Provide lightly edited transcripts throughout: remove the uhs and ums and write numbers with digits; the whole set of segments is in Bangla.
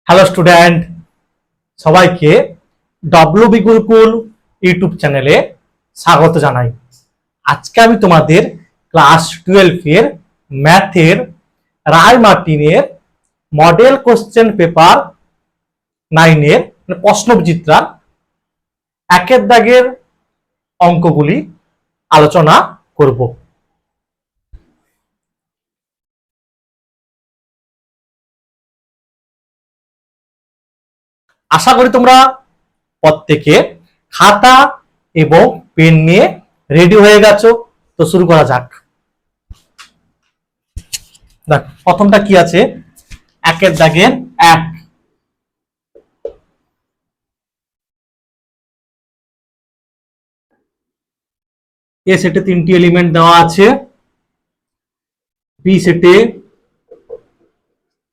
হ্যালো স্টুডেন্ট, সবাইকে ডব্লিউবি গুরুকুল ইউটিউব চ্যানেলে স্বাগত জানাই। আজকে আমি তোমাদের ক্লাস 12 এর ম্যাথের রায় মার্টিনের মডেল কোশ্চেন পেপার 9 এর প্রশ্নবিচিত্রা একের দাগের অঙ্কগুলি আলোচনা করব। আশা করি তোমরা প্রত্যেকে খাতা এবং পেন নিয়ে রেডি হয়ে গেছো। তো শুরু করা যাক। দেখ, প্রথমটা কি আছে? একের দাগের এক। এ সেটে 3টি এলিমেন্ট দেওয়া আছে, বি সেটে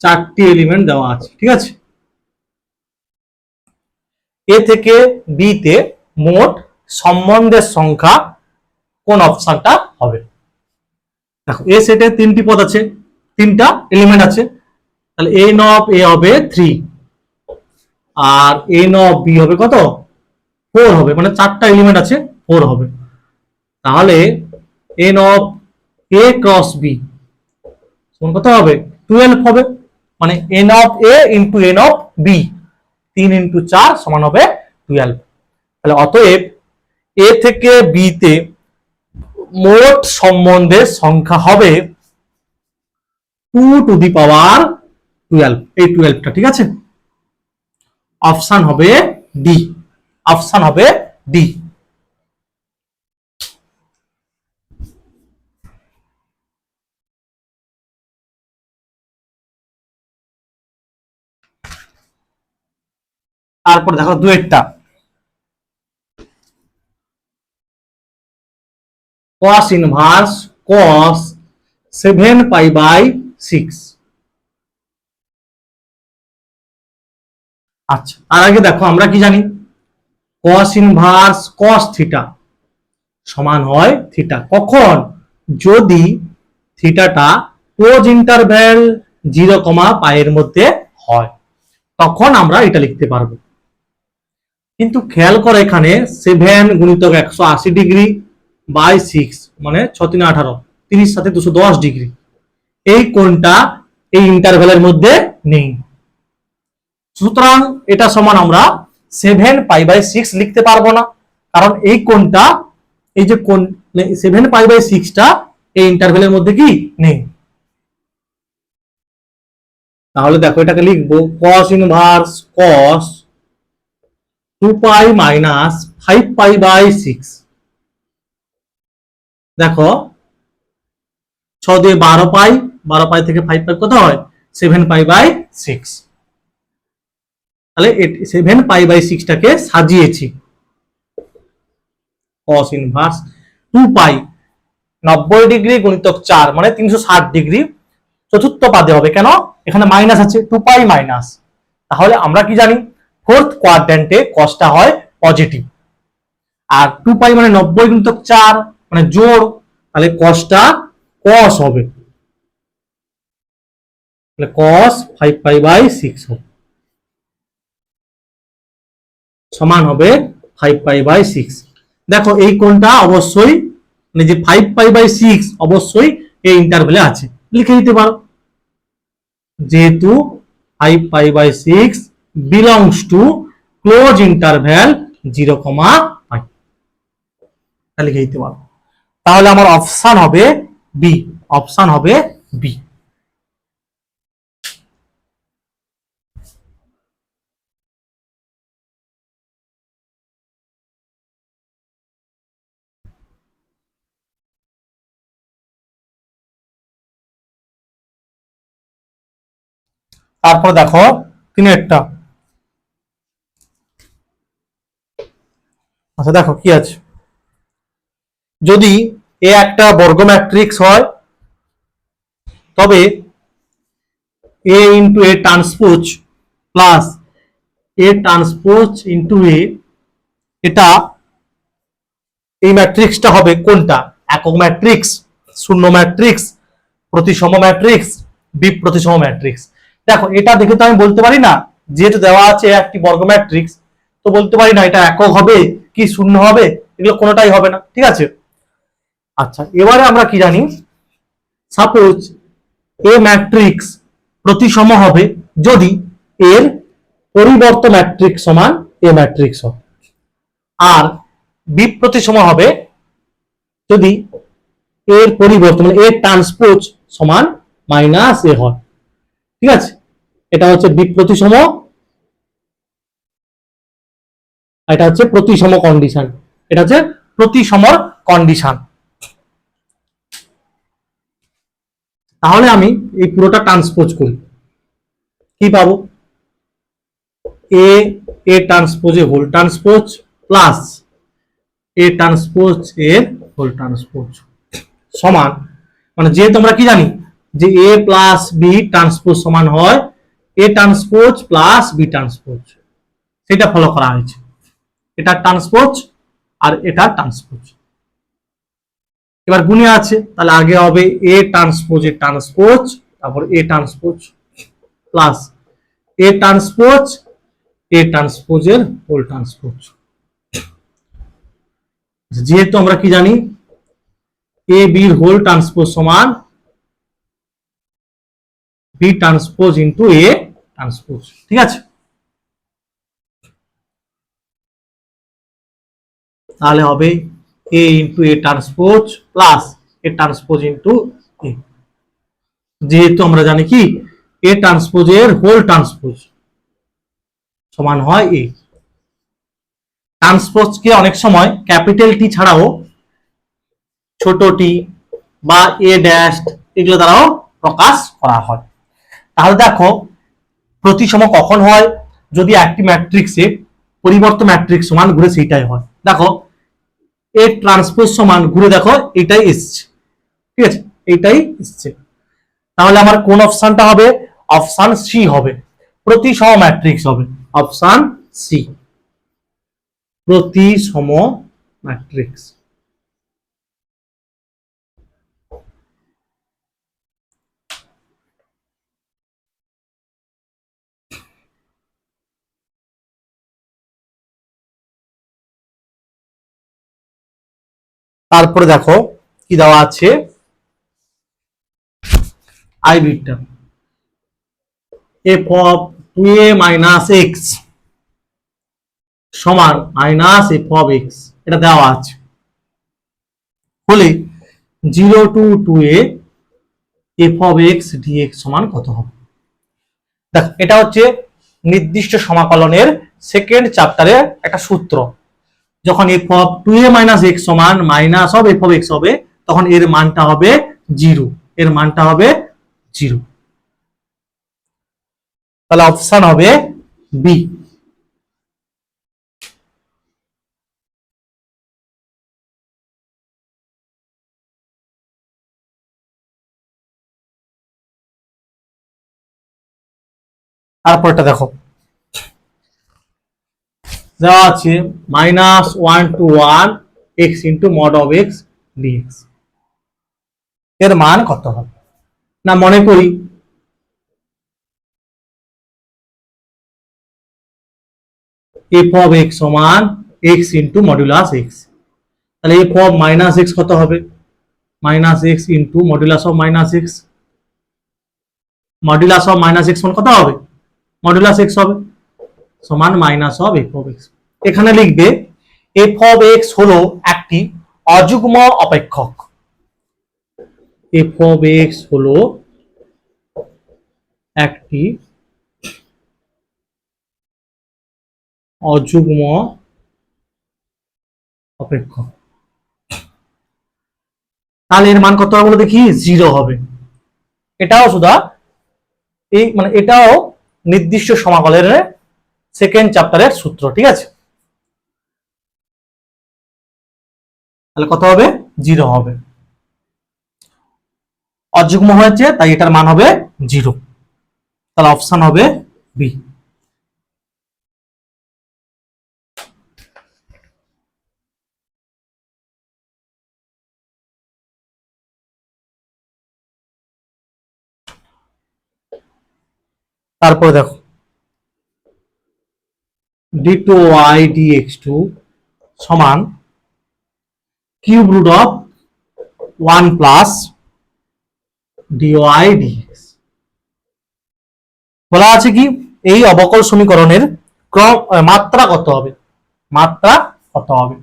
4টি এলিমেন্ট দেওয়া আছে। ঠিক আছে, এ থেকে বি তে মোট সম্বন্ধের সংখ্যা কোন অপশনটা হবে? দেখো, এ সেটে 3টি পদ আছে, 3টা এলিমেন্ট আছে, তাহলে n অফ a হবে 3 আর n অফ b হবে কত? 4 হবে, মানে 4টা এলিমেন্ট আছে, 4 হবে। তাহলে n of a cross b সমান কত হবে? 12 হবে, মানে n of a into n of b, 3 into 4 সমান হবে 12। তাহলে অতএব a থেকে b তে মোট সম্বন্ধের সংখ্যা হবে 2 টু দি পাওয়ার 12, এই 12টা। ঠিক আছে, অপশন হবে ডি, অপশন হবে ডি। তারপর দেখো দুয়েরটা, cos inverse cos 7 pi by 6। আচ্ছা, তার আগে দেখো আমরা কি জানি? cos ইনভার্স cos থিটা সমান হয় থিটা কখন? যদি থিটাটা ক্লোজ ইন্টারভ্যাল 0, পাইয়ের মধ্যে হয়, তখন আমরা এটা লিখতে পারবো। কিন্তু খেয়াল করে এখানে 7 গুণিতক 180 ডিগ্রি বাই 6 মানে 6 3 18, 30 সাথে 210 ডিগ্রি, এই কোণটা এই ইন্টারভ্যালের মধ্যে নেই। সুতরাং এটা সমান আমরা 7 পাই বাই 6 লিখতে পারবো না, কারণ এই কোণটা, এই যে কোণ 7 পাই বাই 6টা এই ইন্টারভ্যালের মধ্যে কি নেই। তাহলে দেখো এটাকে লিখবো cos inverse cos 2 pi minus 5 pi by 6। দেখো 6 দিয়ে 12 পাই, 12 পাই থেকে 5 পাই কত হয়? 7 পাই বাই 6। তাহলে 7 পাই বাই 6টাকে সাজিয়েছি। cos ইনভার্স 2 পাই 90 ডিগ্রি গুণিতক 4 মানে 360 ডিগ্রি, চতুর্থ পাদে হবে, কেন? এখানে মাইনাস আছে, 2 পাই মাইনাস। তাহলে আমরা কি জানি? ফোর্থ কোয়াড্র্যান্টে কসটা হয় পজিটিভ, আর 2 পাই মানে 90 গুণিতক 4 মানে জোড়, তাহলে কসটা কস হবে, তাহলে cos 5 পাই বাই 6 হবে সমান হবে 5 পাই বাই 6। দেখো এই কোণটা অবশ্যই, মানে যে 5 পাই বাই 6 অবশ্যই এই ইন্টারভ্যালে আছে, লিখে দিতে পারো, যেহেতু 5 pi by 6 belongs to close interval 0, pi, তাহলে লিখে দিতে পারো। তাহলে আমার অপশন হবে বি, অপশন হবে বি। তারপর দেখো তিনেরটা। আচ্ছা দেখো কি আছে? যদি এ একটা বর্গ ম্যাট্রিক্স হয়, তবে A into A transpose plus A transpose into A, এটা এই ম্যাট্রিক্সটা হবে কোনটা? একক ম্যাট্রিক্স, শূন্য ম্যাট্রিক্স, প্রতিসম ম্যাট্রিক্স, বিপ্রতিসম ম্যাট্রিক্স। দেখো এটা দেখে তো আমি বলতে পারি না যেহেতু দেওয়া আছে একটি বর্গ ম্যাট্রিক্স, তো বলতে পারি না এটা একক হবে কি শূন্য হবে, এগুলো কোনোটাই হবে না, ঠিক আছে। আচ্ছা, এবারে আমরা কি জানি, সাপোজ এ ম্যাট্রিক্স প্রতিসম হবে যদি এর পরিবর্ত ম্যাট্রিক্স সমান এ ম্যাট্রিক্স হয়, আর বি প্রতিসম হবে যদি এর পরিবর্তন মানে এ ট্রান্সপোজ সমান মাইনাস এ হয়, ঠিক আছে। এটা হচ্ছে বি প্রতিসম, এটা হচ্ছে প্রতিসম কন্ডিশন, এটা হচ্ছে প্রতিসমর কন্ডিশন। তাহলে আমি এই পুরোটা ট্রান্সপোজ করি, কি পাবো, A A transpose A whole transpose plus A transpose A whole transpose সমান, মানে যেহেতু আমরা কি জানি যে এ প্লাস বি ট্রান্সপোজ সমান হয় A transpose plus B transpose, সেটা ফলো করা হয়েছে। এটা ট্রান্সপোজ আর এটা ট্রান্সপোজ, এবার গুণে আছে, তাহলে আগে হবে এ ট্রান্সপোজ এ ট্রান্সপোজ, তারপর A transpose plus A transpose A ট্রান্সপোজের হোল ট্রান্সপোজ। যেহেতু আমরা কি জানি এ বির হোল ট্রান্সপোজ সমান B transpose into A transpose, ঠিক আছে। তাহলে হবে A into A transpose plus A transpose into A, যেহেতু আমরা জানি কি এ ট্রান্সপোজের হোল ট্রান্সপোজ সমান হয় এ। ট্রান্সপোজকে অনেক সময় ক্যাপিটাল টি ছাড়াও ছোট টি বা এ ড্যাশ এগুলো দ্বারাও প্রকাশ করা হয়। তাহলে দেখো প্রতিসম কখন হয়, যদি একটি ম্যাট্রিক্সে পরিবর্ত ম্যাট্রিক্স সমান ঘুরে সেইটাই হয়। দেখো এ ট্রান্সপোজ সমান ঘুরে দেখো এটাই এসছে, ঠিক আছে, এইটাই এসছে। তাহলে আমার কোন অপশনটা হবে, অপশন সি হবে, প্রতিসম ম্যাট্রিক্স হবে, অপশন সি প্রতিসম ম্যাট্রিক্স। তারপরে দেখো কি দেওয়া আছে, আই বিটা f of 2a minus x সমান মাইনাস এফ অফ এক্স, এটা দেওয়া আছে হলে 0 to 2a f of x dx সমান কত হবে। দেখ এটা হচ্ছে নির্দিষ্ট সমাকলনের সেকেন্ড চ্যাপ্টারের একটা সূত্র। যখন F of 2a minus x সমান minus of F of X হবে, তখন এর মানটা হবে 0, এর মানটা হবে 0। তাহলে অপশন হবে বি। তারপরটা দেখো দেওয়া আছে -1 to 1 x into mod of x dx, এর মান কত হবে। না মনে করি এফ অফ এক্স সমান এক্স ইন্টু মডুলাস এক্স, তাহলে এফ অফ মাইনাস এক্স কত হবে, minus x into modulus of minus x, modulus of minus x কত হবে, মডুলাস এক্স হবে সমান minus of F of x. এখানে লিখবে এফ অফ এক্স হলো একটি অযুগ্ম অপেক্ষক, এফ অফ এক্স হলো একটি অযুগ্ম অপেক্ষক। তাহলে এর মান কত হবে বলে দেখি, 0 হবে। এটাও শুধু এই মানে এটাও নির্দিষ্ট সমাকলের সেকেন্ড চ্যাপ্টারের সূত্র, ঠিক আছে। তাহলে কত হবে, 0 হবে, অযুগ্ম হয়েছে তাই এটার মান হবে 0। তাহলে অপশন হবে বি। তারপরে দেখো d2y dx2 সমান cube root of 1 plus dy dx। বলা আছে কি এই অবকল সমীকরণের ক্রম মাত্রা কত হবে, মাত্রা কত হবে,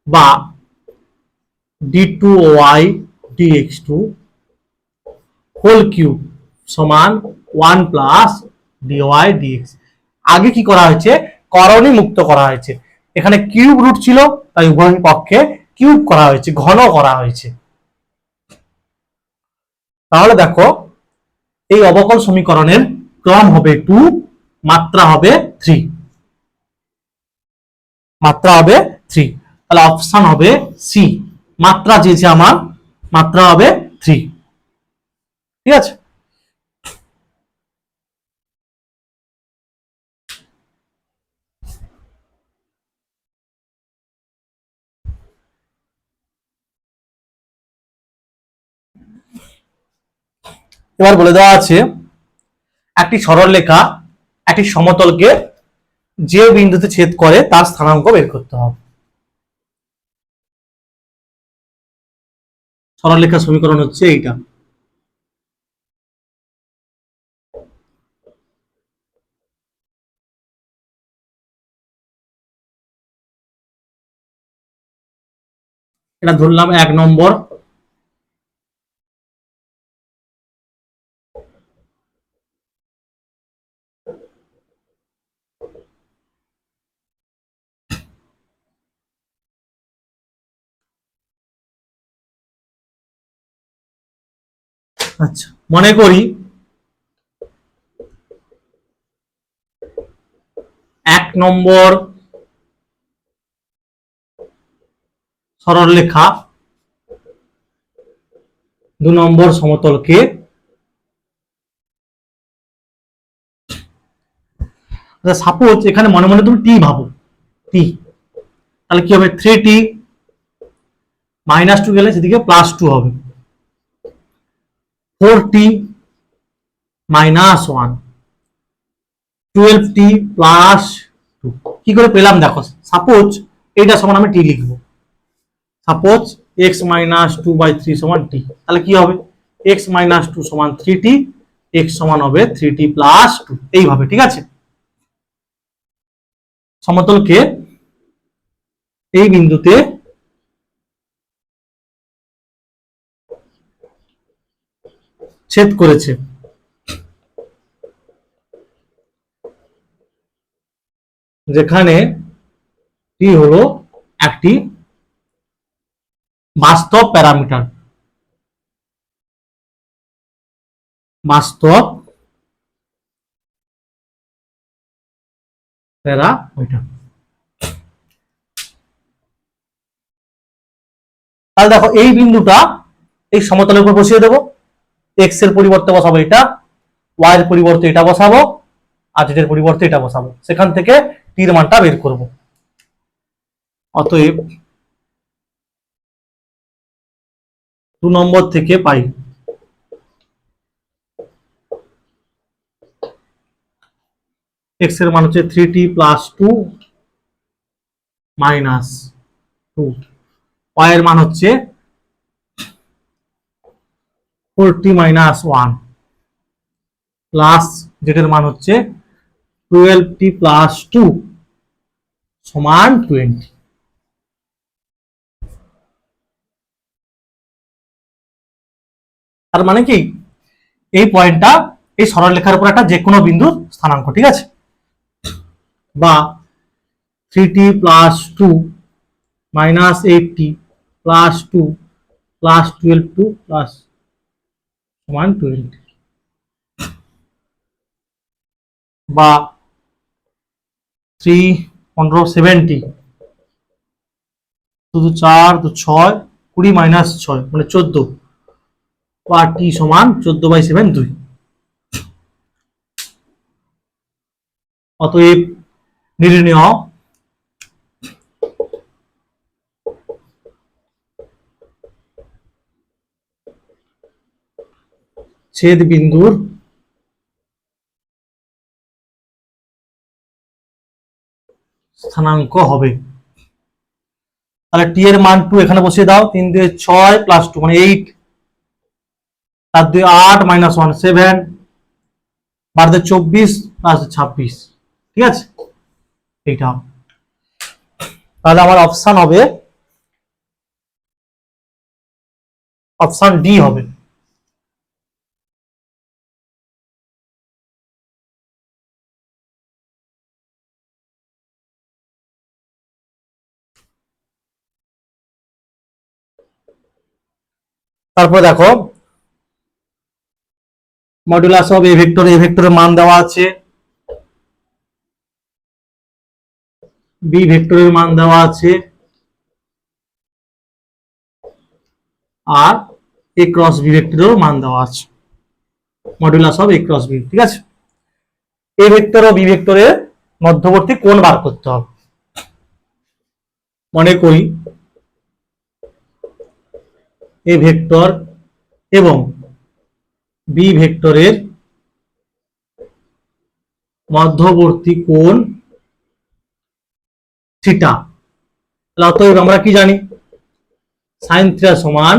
বা d2y dx2 হোল কিউব সমান 1 প্লাস dy dx। আগে কি করা হয়েছে, করণী মুক্ত করা হয়েছে, এখানে কিউব রুট ছিল তাই উভয় পক্ষে কিউব করা হয়েছে, ঘন করা হয়েছে। তাহলে দেখো এই অবকল সমীকরণের ক্রম হবে 2, মাত্রা হবে 3, মাত্রা হবে 3। তাহলে অপশন হবে সি, মাত্রা চেয়েছে আমার, মাত্রা হবে 3। ঠিক আছে, এবার বলে দেওয়া আছে একটি সরলরেখা একটি সমতলকে যে বিন্দুতে ছেদ করে তার স্থানাঙ্ক বের করতে হবে। সরলরেখার সমীকরণ হচ্ছে এইটা। এটা ধরলাম 1 নম্বর। আচ্ছা, মনে করি 1 নম্বর সরলরেখা 2 নম্বর সমতলকে সাপোজ এখানে মনে মনে তুমি টি ভাবো, টি, তাহলে কি হবে 3t -2 গেলে সেদিকে +2 হবে, 4t -1, 12t +2। কি করে পেলাম দেখো, সাপোজ এইটা সমান আমি টি লিখবো, সাপোজ x - 2/3 সমান t, তাহলে কি হবে x - 2 সমান 3t, x সমান হবে 3t + 2, এইভাবে। ঠিক আছে, সমতলকে এই বিন্দুতে ছেদ করেছে, যেখানে টি হলো একটি বাস্তব প্যারামিটার, বাস্তব প্যারামিটার। তাহলে দেখো এই বিন্দুটা এই সমতলের উপর বসিয়ে দেবো, x এর পরিবর্তে বসাবো এটা, y এর পরিবর্তে এটা বসাবো, আর z এর পরিবর্তে এটা বসাবো, সেখান থেকে টির মানটা বের করব। অতএব 2 নম্বর থেকে পাই x এর মান হচ্ছে 3t + 2 - 2, y এর মান হচ্ছে 4t -1 প্লাস z এর মান হচ্ছে 12t + 2 সমান 20। তার মানে কি এই পয়েন্টটা এই সরলরেখার উপর একটা যে কোনো বিন্দুর স্থানাঙ্ক। ঠিক আছে, বা 3t + 2 -8t + 2 + 12 প্লাস সমান 20, বা 3 15 70 শুধু 4 তো 6 20 - 6 মানে 14, বা t সমান 14/7 2। অতএব নির্ণেয় ছেদ বিন্দুর স্থানাঙ্ক হবে। তাহলে টি এর মান 2 এখানে বসিয়ে দাও, 3 দিয়ে 6 প্লাস 2 মানে 8, 4 দিয়ে 8 মাইনাস 1 7, 12 দিয়ে 24 প্লাস 26, ঠিক আছে, এইটা। তাহলে আমার অপশন হবে, অপশন ডি হবে। তারপর দেখো মডুলাস অফ এ ভেক্টর, এ ভেক্টরের মান দেওয়া আছে, বি ভেক্টরের মান দেওয়া আছে, আর এ ক্রস বি ভেক্টরেরও মান দেওয়া আছে, modulus of A cross B, ঠিক আছে। এ ভেক্টর ও বি ভেক্টরের মধ্যবর্তী কোণ বার করতে হবে। মনে করি এ ভেক্টর এবং বি ভেক্টরের মধ্যবর্তী কোণ থিটা। অতএব আমরা কি জানি, সাইন থিটা সমান,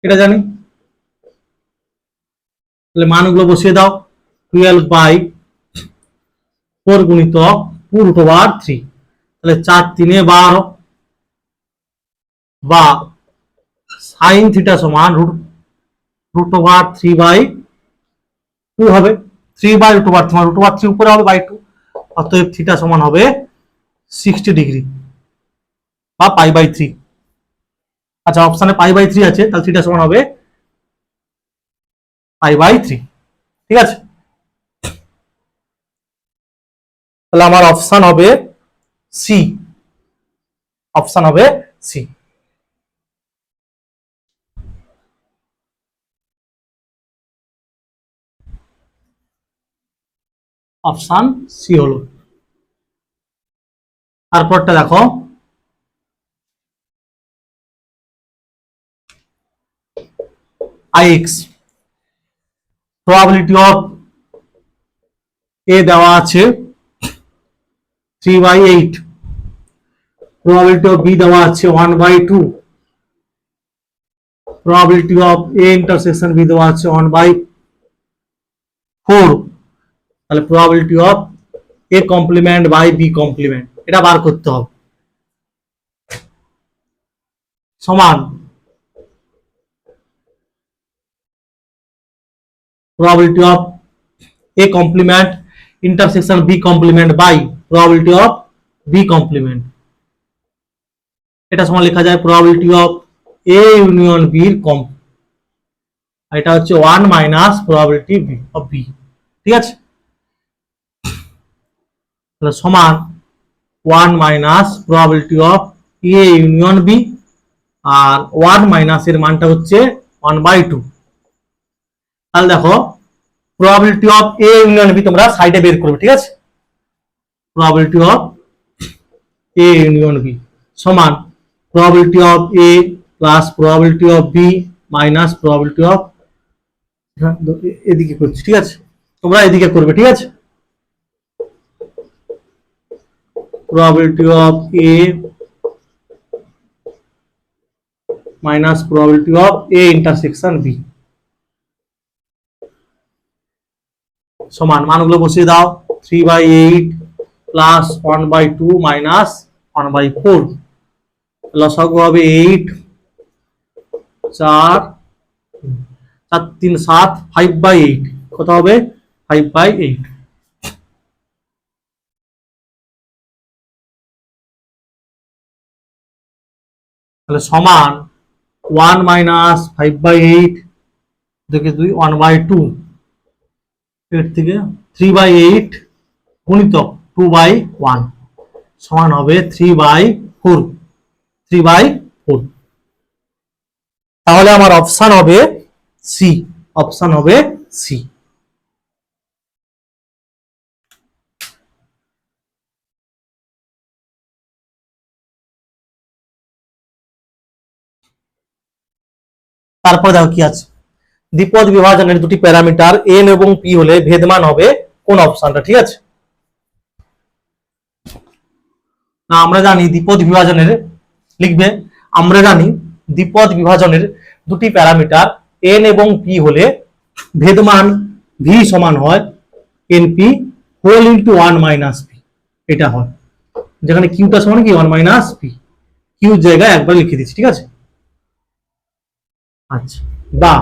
এটা জানি, তাহলে মানগুলো বসিয়ে দাও, 12/4 গুণিতক 2√3, তাহলে 4 3 12, বা সাইন থিটা সমান √3/2 হবে, 3/√3 উপরে হবে বাই 2, অতএব থিটা সমান হবে 60 ডিগ্রি বা π/3। আচ্ছা, অপশনে π/3 আছে, তাহলে থিটা সমান হবে π/3, ঠিক আছে। তাহলে আমার অপশন হবে সি, অপশন হবে সি। অপশন সি হলো। তারপরটা দেখো, ix প্রবাবিলিটি অফ এ দেওয়া আছে 3/8, প্রবাবিলিটি অফ বি দেওয়া আছে 1/2, probability of A intersection B দেওয়া আছে 1/4, তাহলে probability of A complement by B complement, এটা বার করতে হবে, সমান probability of a complement intersection b complement by probability of b complement, এটা সমান লেখা যায় probability of a union b এর কম, এটা হচ্ছে 1 মাইনাস probability of b, ঠিক আছে, তাহলে সমান 1 minus probability of a union b, আর 1 মাইনাস এর মানটা হচ্ছে 1/2। তাহলে দেখো probability of a union b তোমরা সাইডে বের করবে, ঠিক আছে, probability of a union b সমান probability of a plus probability of b minus probability of, এদিকে করছি, ঠিক আছে, তোমরা এদিকে করবে, ঠিক আছে, probability of a minus probability of a intersection b সমান, মানগুলো বসিয়ে দাও, 3/8 প্লাস 1/2 মাইনাস 1/4, লসাগু হবে 8, 4 4 3 7, 5/8, কত হবে 5/8, তাহলে সমান 1 মাইনাস 5/8 থেকে 2 1/2, এর থেকে 3/8 গুণিতক 2/1 সমান হবে 3/4, 3/4। তাহলে আমার অপশন হবে সি, অপশন হবে সি। তারপর দেখো কি আছে, দ্বিপদ বিভাজনের দুটি প্যারামিটার n এবং p হলে ভেদমান হবে কোন অপশনটা, ঠিক আছে। না আমরা জানি দ্বিপদ বিভাজনের লিখবে, আমরা জানি দ্বিপদ বিভাজনের দুটি প্যারামিটার n এবং p হলে ভেদমান v সমান হয় np whole into 1 minus p, এটা হয়, যেখানে কিউটা সমান কি 1 মাইনাস p, কিউ জায়গায় একবার লিখে দিচ্ছি, ঠিক আছে। আচ্ছা, বা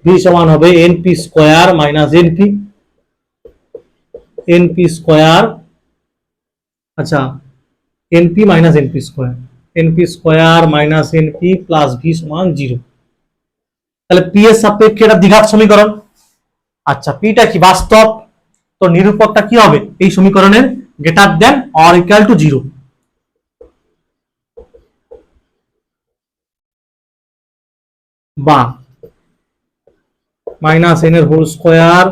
v সমান হবে np square minus np, np square, আচ্ছা np minus np square, np square minus np plus v সমান 0। তাহলে p এর সাপেক্ষে এটা দ্বিঘাত সমীকরণ। আচ্ছা, পিটা কি বাস্তব, তো নিরূপকটা কি হবে এই সমীকরণের, greater than or equal to 0, বা মাইনাস n এর whole square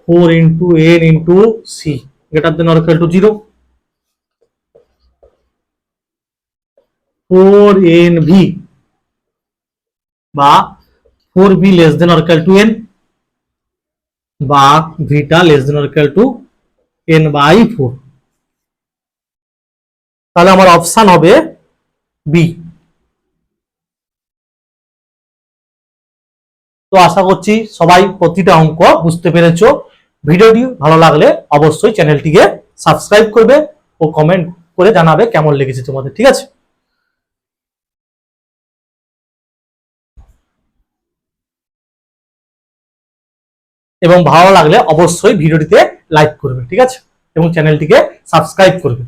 4 into n into C greater than or equal to 0, 4nv বা 4b less than or equal to n, বা beta less than or equal to n by 4। তাহলে আমার অপশন হবে বি। তো আশা করছি সবাই প্রতিটা অঙ্ক বুঝতে পেরেছো। ভিডিওটি ভালো লাগলে অবশ্যই চ্যানেলটিকে সাবস্ক্রাইব করবে ও কমেন্ট করে জানাবে কেমন লেগেছে তোমাদের, ঠিক আছে। এবং ভালো লাগলে অবশ্যই ভিডিওটিতে লাইক করবে, ঠিক আছে, এবং চ্যানেলটিকে সাবস্ক্রাইব করবে।